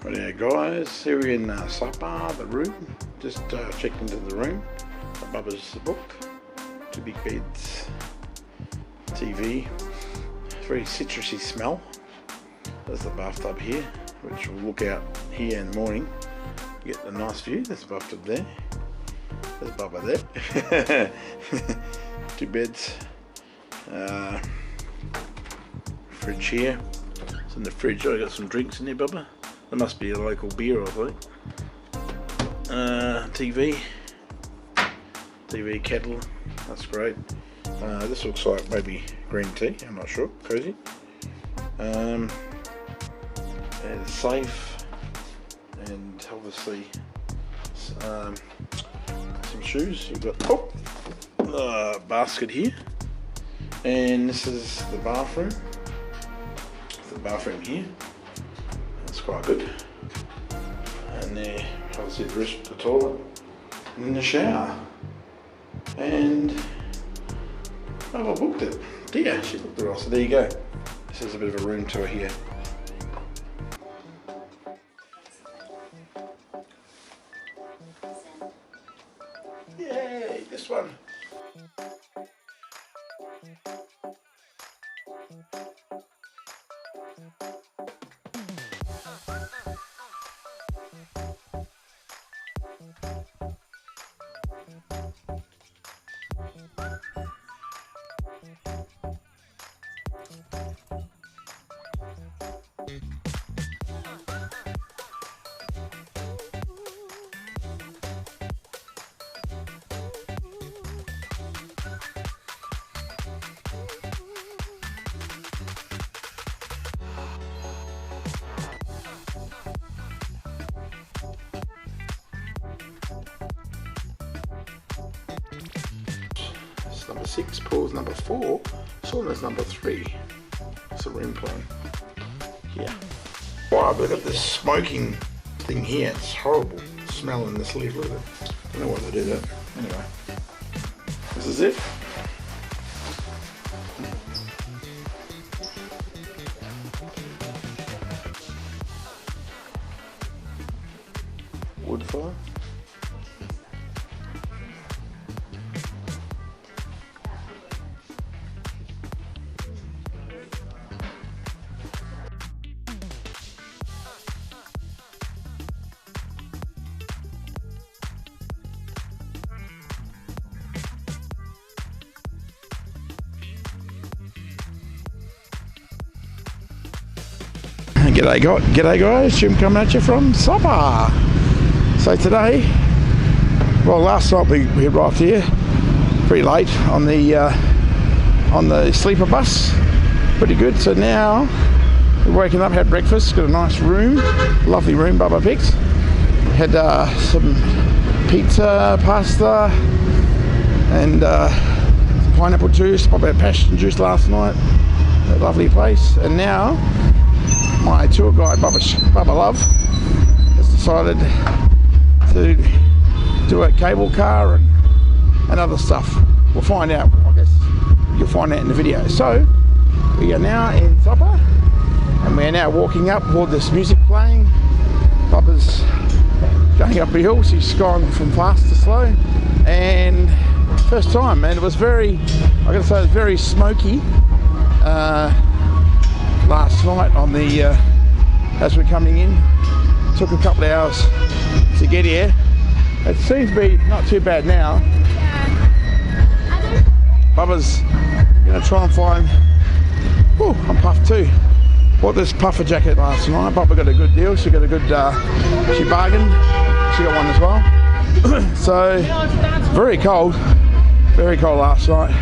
Right now guys, here we're in SAPA, the room. Just checked into the room. Bubba's booked. 2 big beds, TV, very citrusy smell. There's the bathtub here, which will look out here in the morning. You get a nice view. There's the bathtub there. There's Bubba there. 2 beds. Fridge here. It's in the fridge. I got some drinks in there, Bubba. There must be a local beer, I think. TV kettle. That's great. This looks like maybe green tea. I'm not sure. Cozy. And a safe, and obviously some shoes. You've got a basket here, and this is the bathroom. The bathroom here. That's quite good. And there, obviously the toilet, and then the shower. And I booked it. Yeah, she booked it off. So there you go. This is a bit of a room tour here. Yay, this one. Number 6, Paul's number 4, Sauna's number 3. It's a room plan. Yeah. Wow, look at this smoking thing here. It's horrible smell in this leaf. Look at it. I don't know why they do that. Anyway, this is it. Wood fire. G'day guys, Jim coming at you from SAPA. So today, well last night we arrived here pretty late on the sleeper bus, pretty good. So now we're waking up, had breakfast, got a nice room, lovely room Bubba picked. Had some pizza, pasta, and some pineapple juice. Bubba had passion juice last night, a lovely place. And now my tour guide, Bubba Love, has decided to do a cable car and other stuff. We'll find out. I guess you'll find out in the video. So we are now in SAPA, and we are now walking up with this music playing. Bubba's going up a hill. She's gone from fast to slow, and first time, and it was very, I gotta say, it was very smoky. Last night on the as we're coming in, took a couple of hours to get here. It seems to be not too bad now. Bubba's gonna try and find. Oh, I'm puffed too. Bought this puffer jacket last night. Bubba got a good deal. She got a good. She bargained. She got one as well. So very cold last night,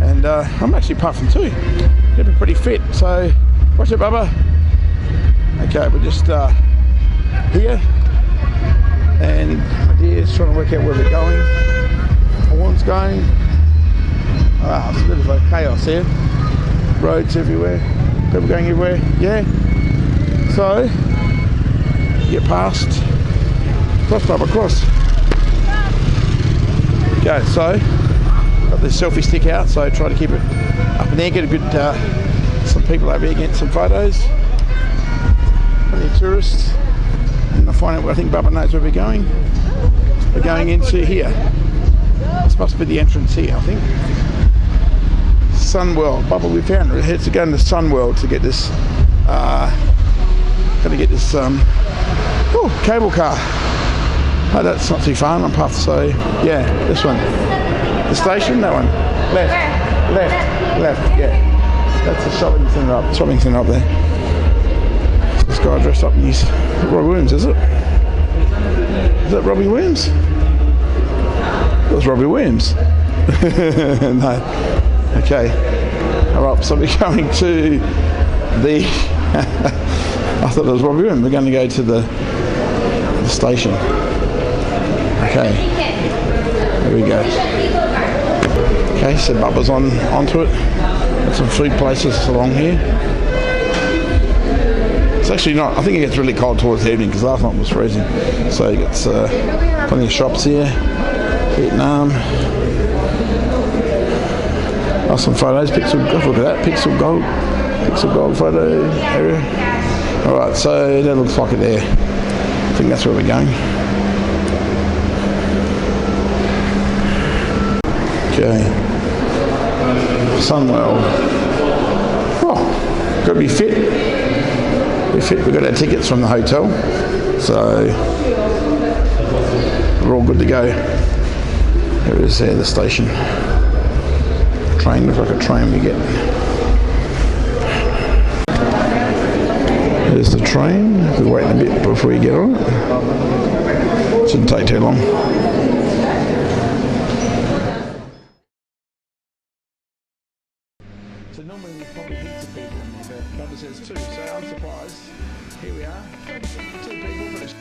and I'm actually puffing too. It'll be pretty fit, so watch it, Bubba. Okay, we're just here, and my dear's trying to work out where we're going. Horn's going. Wow, it's a bit of a chaos here. Roads everywhere, people going everywhere. Yeah. So get past, cross, Bubba, cross. Okay, so got the selfie stick out, so try to keep it up in there, get a good some people over here, get some photos. plenty of tourists. And I find out, I think Bubba knows where we're going. We're going into here. This must be the entrance here, I think. Sun World. Bubba, we found it. We had to go into Sun World to get this. Gonna get this cable car. Oh, that's not too far on path. So yeah, this one. The station, that one. Left. Yeah. That's the shopping centre up there. This guy dressed up in his Robbie Williams, is it? Is that Robbie Williams? That was Robbie Williams. No. Okay. Alright, so we're going to the I thought it was Robbie Williams. We're going to go to the station. Okay. There we go. Okay, so Bubba's onto it. Got some food places along here. It's actually not, I think it gets really cold towards the evening because last night was freezing. So you got plenty of shops here. Vietnam. Oh, some photos. Pixel, look at that. Pixel gold photo area. Alright, so that looks like it there. I think that's where we're going. Okay. Sunwell. Oh, got to be fit. We're fit. We got our tickets from the hotel, so we're all good to go. There it is there, the station. Train, looks like a train we get. There's the train. We're waiting a bit before we get on it. Shouldn't take too long. So normally there's probably heaps of people in there, but Bubba says two, so I'm surprised. Here we are. 2 people, but it's